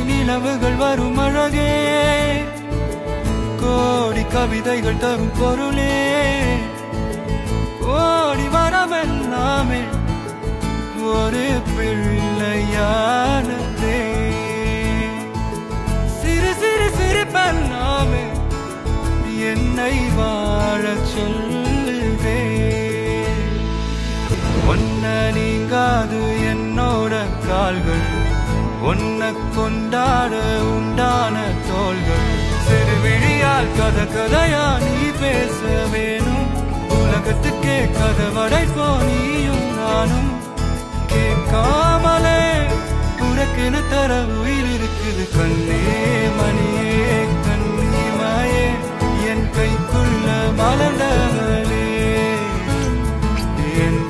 நிலவுகள் வரும் அழகே, கோடி கவிதைகள் தரும் பொருளே, கோடி வரமெல்லாமே ஒரு பிள்ளையானதே, சிறு சிறு சிரிப்பெல்லாமே என்னை வாழச் சொல்லுதே. ஒன்ன நீங்காது என்னோட கால்கள், ஒன்ன கொண்டாட உண்டான தோள்கள், சிறு விழியால் கதை கதையா நீ பேச வேணும், உலகத்துக்கே கதவடைப்போ நீயும் நானும், கேட்காமலே உனக்கென தர உயிர் இருக்குது கண்ணே மணியே கண்ணிமாயே, என் கைக்குள்ள மலர்ந்தவளே என்